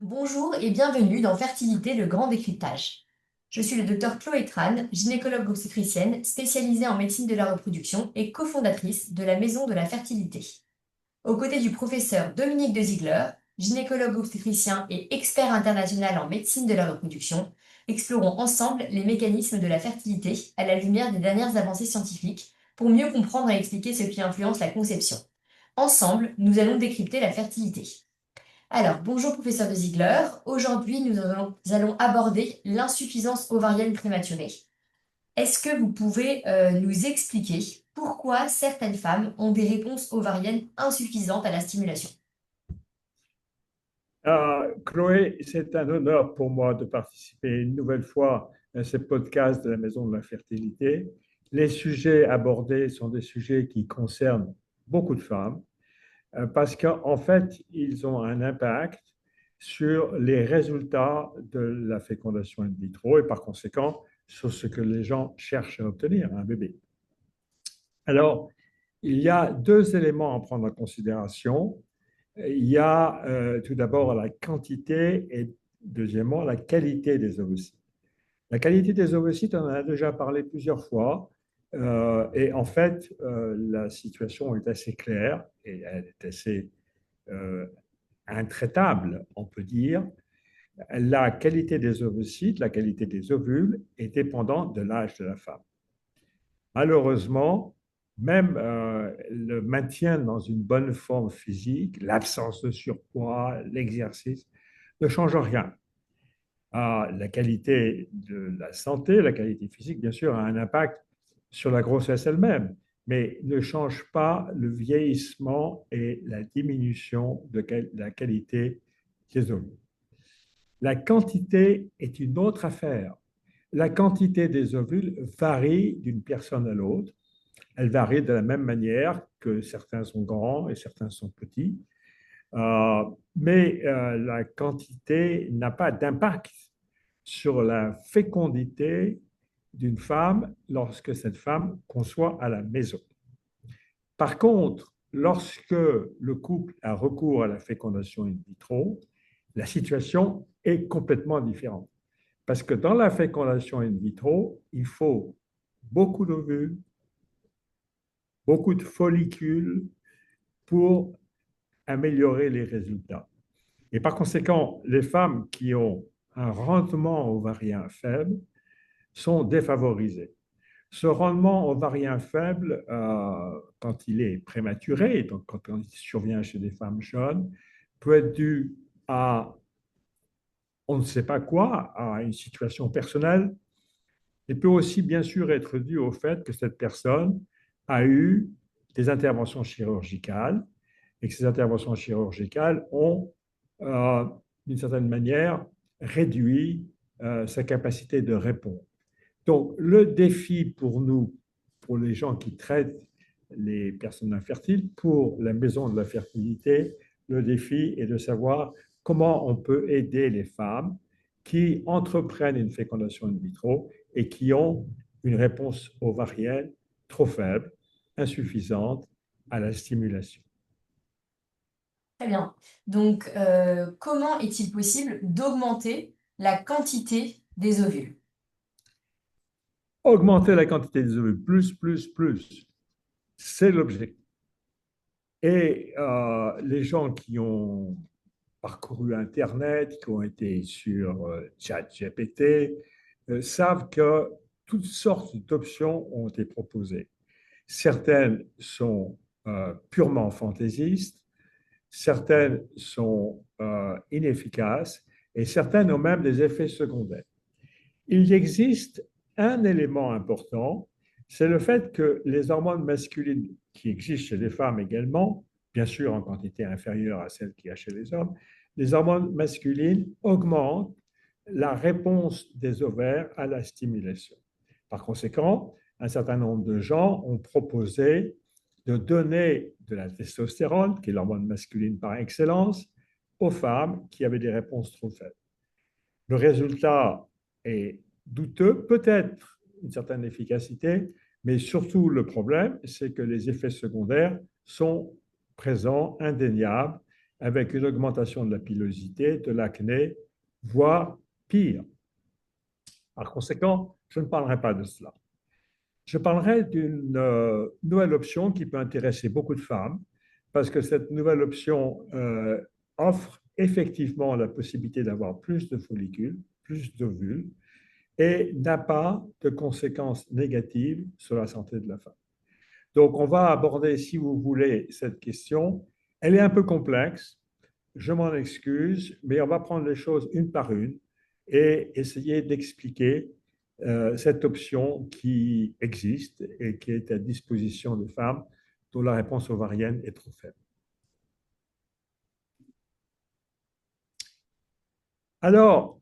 Bonjour et bienvenue dans Fertilité, le grand décryptage. Je suis le docteur Chloé Tran, gynécologue obstétricienne spécialisée en médecine de la reproduction et cofondatrice de la Maison de la Fertilité. Aux côtés du professeur Dominique de Ziegler, gynécologue obstétricien et expert international en médecine de la reproduction, explorons ensemble les mécanismes de la fertilité à la lumière des dernières avancées scientifiques pour mieux comprendre et expliquer ce qui influence la conception. Ensemble, nous allons décrypter la fertilité. Alors, bonjour professeur de Ziegler. Aujourd'hui, nous allons aborder l'insuffisance ovarienne prématurée. Est-ce que vous pouvez nous expliquer pourquoi certaines femmes ont des réponses ovariennes insuffisantes à la stimulation? Chloé, c'est un honneur pour moi de participer une nouvelle fois à ce podcast de la Maison de la Fertilité. Les sujets abordés sont des sujets qui concernent beaucoup de femmes parce qu'en fait, ils ont un impact sur les résultats de la fécondation in vitro et par conséquent sur ce que les gens cherchent à obtenir, un bébé. Alors, il y a deux éléments à prendre en considération. Il y a tout d'abord la quantité et deuxièmement la qualité des ovocytes. La qualité des ovocytes, on en a déjà parlé plusieurs fois. Et en fait, la situation est assez claire et elle est assez euh, intraitable, on peut dire. La qualité des ovocytes, la qualité des ovules est dépendante de l'âge de la femme. Malheureusement, même le maintien dans une bonne forme physique, l'absence de surpoids, l'exercice, ne change rien. La qualité de la santé, la qualité physique, bien sûr, a un impact sur la grossesse elle-même, mais ne change pas le vieillissement et la diminution de la qualité des ovules. La quantité est une autre affaire. La quantité des ovules varie d'une personne à l'autre. Elle varie de la même manière que certains sont grands et certains sont petits. Mais la quantité n'a pas d'impact sur la fécondité d'une femme lorsque cette femme conçoit à la maison. Par contre, lorsque le couple a recours à la fécondation in vitro, la situation est complètement différente. Parce que dans la fécondation in vitro, il faut beaucoup d'ovules, beaucoup de follicules pour améliorer les résultats. Et par conséquent, les femmes qui ont un rendement ovarien faible sont défavorisées. Ce rendement ovarien faible, quand il est prématuré, donc quand il survient chez des femmes jeunes, peut être dû à on ne sait pas quoi, à une situation personnelle. Il peut aussi bien sûr être dû au fait que cette personne a eu des interventions chirurgicales et que ces interventions chirurgicales ont, euh, d'une certaine manière, réduit sa capacité de répondre. Donc, le défi pour nous, pour les gens qui traitent les personnes infertiles, pour la maison de la fertilité, le défi est de savoir comment on peut aider les femmes qui entreprennent une fécondation in vitro et qui ont une réponse ovarienne trop faible, insuffisante à la stimulation. Très bien. Donc, comment est-il possible d'augmenter la quantité des ovules? Augmenter la quantité des ovules, plus, c'est l'objectif. Et les gens qui ont parcouru Internet, qui ont été sur ChatGPT, savent que toutes sortes d'options ont été proposées. Certaines sont purement fantaisistes, certaines sont inefficaces et certaines ont même des effets secondaires. Il existe un élément important, c'est le fait que les hormones masculines qui existent chez les femmes également, bien sûr en quantité inférieure à celle qu'il y a chez les hommes, les hormones masculines augmentent la réponse des ovaires à la stimulation. Par conséquent, un certain nombre de gens ont proposé de donner de la testostérone, qui est l'hormone masculine par excellence, aux femmes qui avaient des réponses trop faibles. Le résultat est douteux, peut-être une certaine efficacité, mais surtout le problème, c'est que les effets secondaires sont présents, indéniables, avec une augmentation de la pilosité, de l'acné, voire pire. Par conséquent, je ne parlerai pas de cela. Je parlerai d'une nouvelle option qui peut intéresser beaucoup de femmes, parce que cette nouvelle option offre effectivement la possibilité d'avoir plus de follicules, plus d'ovules, et n'a pas de conséquences négatives sur la santé de la femme. Donc, on va aborder, si vous voulez, cette question. Elle est un peu complexe, je m'en excuse, mais on va prendre les choses une par une et essayer d'expliquer cette option qui existe et qui est à disposition des femmes dont la réponse ovarienne est trop faible. Alors,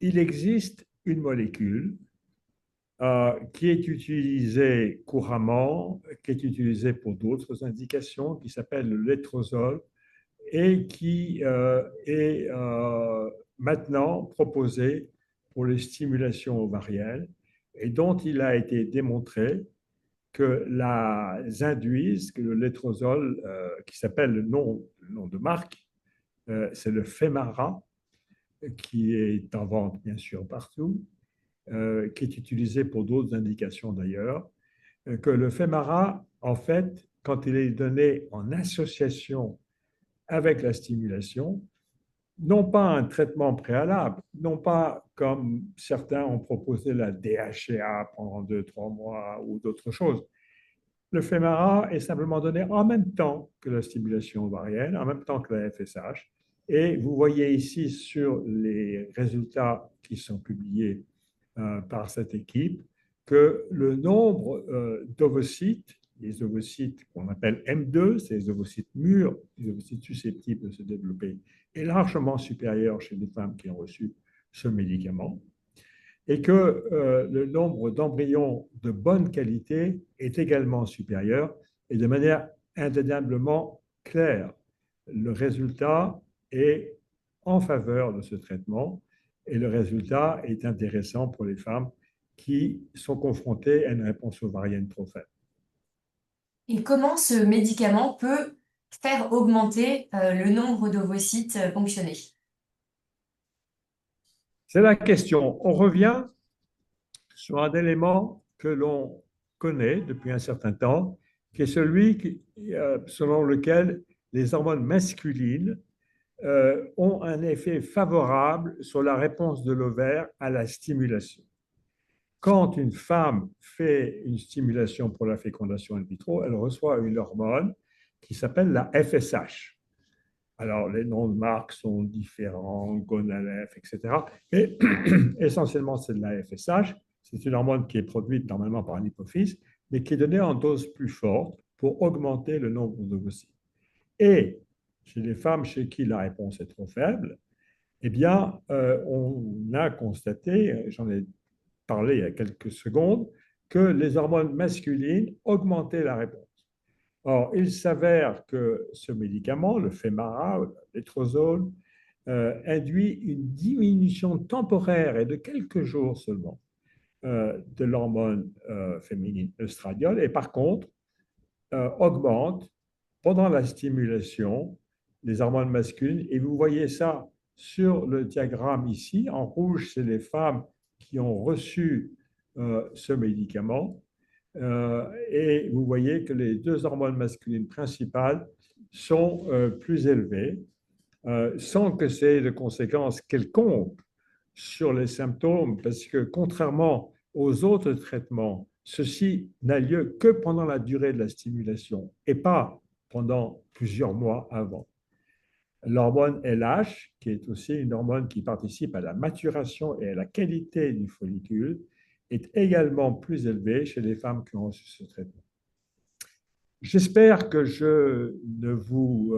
il existe une molécule qui est utilisée couramment, qui est utilisée pour d'autres indications, qui s'appelle le létrozole et qui est maintenant proposée pour les stimulations ovariennes et dont il a été démontré que les induisent, que le létrozole, qui s'appelle le nom de marque, c'est le Femara, qui est en vente bien sûr partout, qui est utilisé pour d'autres indications d'ailleurs, que le Femara, en fait, quand il est donné en association avec la stimulation, non pas un traitement préalable, non pas comme certains ont proposé la DHEA pendant 2, 3 mois ou d'autres choses. Le Femara est simplement donné en même temps que la stimulation ovarienne, en même temps que la FSH. Et vous voyez ici sur les résultats qui sont publiés par cette équipe que le nombre d'ovocytes, les ovocytes qu'on appelle M2, c'est les ovocytes mûrs, les ovocytes susceptibles de se développer, est largement supérieur chez les femmes qui ont reçu ce médicament et que le nombre d'embryons de bonne qualité est également supérieur et de manière indéniablement claire. Le résultat est en faveur de ce traitement et le résultat est intéressant pour les femmes qui sont confrontées à une réponse ovarienne trop faible. Et comment ce médicament peut faire augmenter le nombre d'ovocytes ponctionnés? C'est la question. On revient sur un élément que l'on connaît depuis un certain temps, qui est celui selon lequel les hormones masculines ont un effet favorable sur la réponse de l'ovaire à la stimulation. Quand une femme fait une stimulation pour la fécondation in vitro, elle reçoit une hormone qui s'appelle la FSH. Alors, les noms de marques sont différents, Gonalef, etc. Mais essentiellement, c'est de la FSH. C'est une hormone qui est produite normalement par l'hypophyse, mais qui est donnée en dose plus forte pour augmenter le nombre d'ovocytes. Et chez les femmes chez qui la réponse est trop faible, eh bien, on a constaté, j'en ai parlé il y a quelques secondes, que les hormones masculines augmentaient la réponse. Or, il s'avère que ce médicament, le Femara, le létrozole, induit une diminution temporaire et de quelques jours seulement de l'hormone féminine œstradiol et par contre augmente pendant la stimulation des hormones masculines. Et vous voyez ça sur le diagramme ici. En rouge, c'est les femmes qui ont reçu ce médicament. Et vous voyez que les deux hormones masculines principales sont plus élevées, sans que ça ait de conséquences quelconques sur les symptômes, parce que contrairement aux autres traitements, ceci n'a lieu que pendant la durée de la stimulation et pas pendant plusieurs mois avant. L'hormone LH, qui est aussi une hormone qui participe à la maturation et à la qualité du follicule, est également plus élevée chez les femmes qui ont reçu ce traitement. J'espère que je ne vous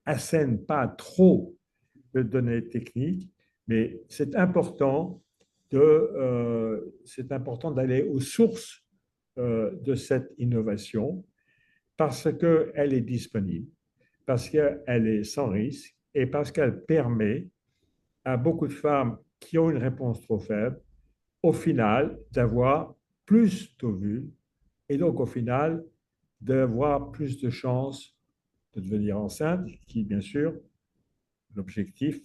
assène pas trop de données techniques, mais c'est important d'aller aux sources de cette innovation parce qu'elle est disponible, parce qu'elle est sans risque et parce qu'elle permet à beaucoup de femmes qui ont une réponse trop faible, au final, d'avoir plus d'ovules et donc au final, d'avoir plus de chances de devenir enceinte, qui est bien sûr l'objectif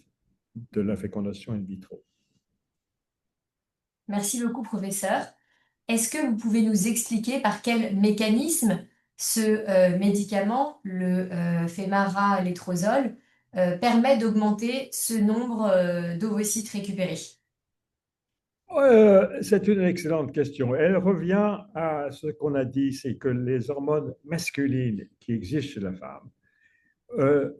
de la fécondation in vitro. Merci beaucoup, professeur. Est-ce que vous pouvez nous expliquer par quel mécanisme ce médicament, le fémara-létrozole, permet d'augmenter ce nombre d'ovocytes récupérés? C'est une excellente question. Elle revient à ce qu'on a dit, c'est que les hormones masculines qui existent chez la femme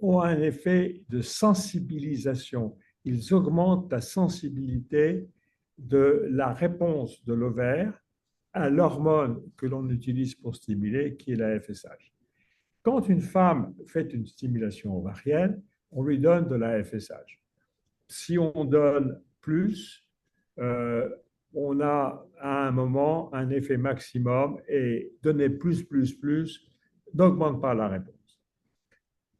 ont un effet de sensibilisation. Ils augmentent la sensibilité de la réponse de l'ovaire à l'hormone que l'on utilise pour stimuler, qui est la FSH. Quand une femme fait une stimulation ovarienne, on lui donne de la FSH. Si on donne plus, euh, on a à un moment un effet maximum et donner plus n'augmente pas la réponse.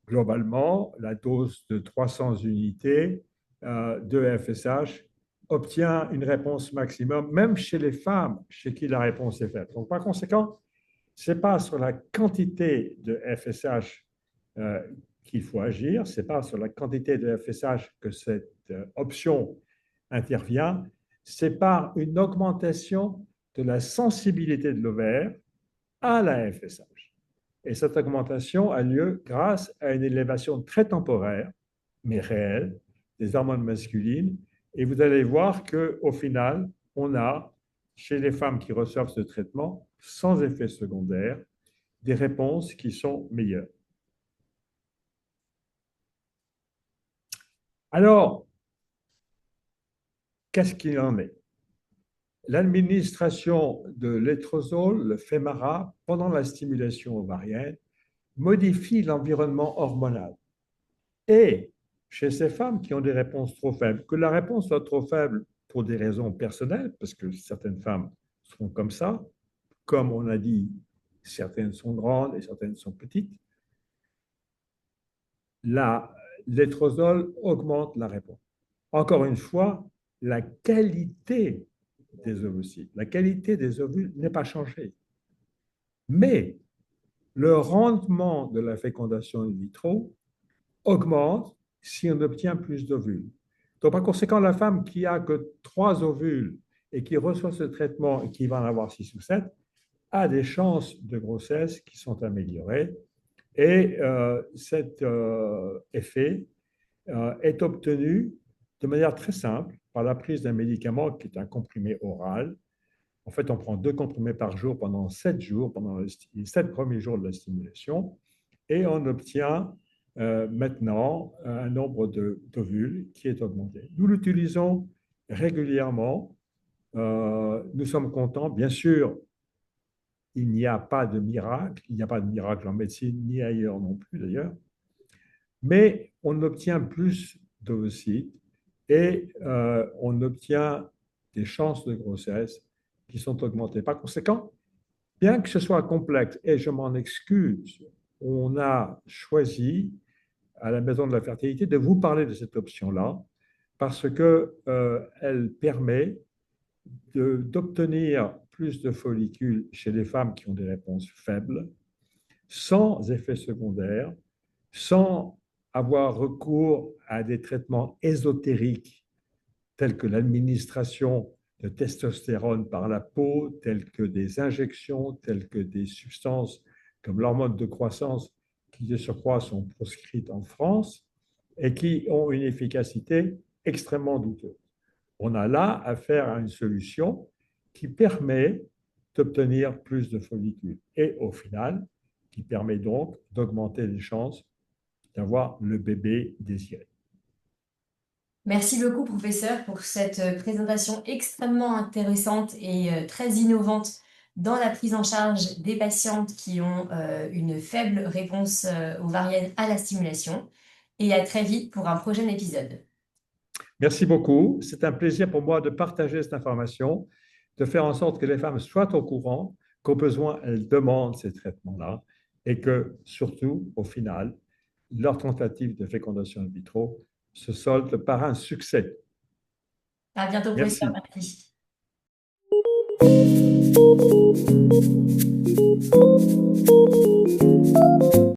Globalement, la dose de 300 unités de FSH obtient une réponse maximum, même chez les femmes chez qui la réponse est faible. Donc, par conséquent, ce n'est pas sur la quantité de FSH qu'il faut agir, ce n'est pas sur la quantité de FSH que cette option intervient, c'est par une augmentation de la sensibilité de l'ovaire à la FSH. Et cette augmentation a lieu grâce à une élévation très temporaire, mais réelle, des hormones masculines. Et vous allez voir qu'au final, on a, chez les femmes qui reçoivent ce traitement, sans effet secondaire, des réponses qui sont meilleures. Alors, qu'est-ce qu'il en est? L'administration de létrozole, le Femara, pendant la stimulation ovarienne, modifie l'environnement hormonal. Et chez ces femmes qui ont des réponses trop faibles, que la réponse soit trop faible pour des raisons personnelles, parce que certaines femmes sont comme ça, comme on a dit, certaines sont grandes et certaines sont petites, la létrozole augmente la réponse. Encore une fois, la qualité des ovocytes, la qualité des ovules n'est pas changée. Mais le rendement de la fécondation in vitro augmente si on obtient plus d'ovules. Donc, par conséquent, la femme qui a que 3 ovules et qui reçoit ce traitement et qui va en avoir 6 ou 7 a des chances de grossesse qui sont améliorées. Et cet effet est obtenu de manière très simple par la prise d'un médicament qui est un comprimé oral. En fait, on prend 2 comprimés par jour pendant 7 jours, pendant les 7 premiers jours de la stimulation, et on obtient maintenant un nombre d'ovules qui est augmenté. Nous l'utilisons régulièrement. Nous sommes contents. Bien sûr, il n'y a pas de miracle. Il n'y a pas de miracle en médecine, ni ailleurs non plus d'ailleurs. Mais on obtient plus d'ovocytes et on obtient des chances de grossesse qui sont augmentées. Par conséquent, bien que ce soit complexe, et je m'en excuse, on a choisi à la Maison de la Fertilité de vous parler de cette option-là parce qu'elle permet d'obtenir plus de follicules chez les femmes qui ont des réponses faibles, sans effet secondaire, sans avoir recours à des traitements ésotériques tels que l'administration de testostérone par la peau, tels que des injections, tels que des substances comme l'hormone de croissance qui de surcroît sont proscrites en France et qui ont une efficacité extrêmement douteuse. On a là affaire à une solution qui permet d'obtenir plus de follicules et au final, qui permet donc d'augmenter les chances d'avoir le bébé désiré. Merci beaucoup, professeur, pour cette présentation extrêmement intéressante et très innovante dans la prise en charge des patientes qui ont une faible réponse ovarienne à la stimulation. Et à très vite pour un prochain épisode. Merci beaucoup. C'est un plaisir pour moi de partager cette information, de faire en sorte que les femmes soient au courant qu'au besoin, elles demandent ces traitements-là et que, surtout, au final, leur tentative de fécondation in vitro se solde par un succès. À bientôt, professeur. Merci. Merci.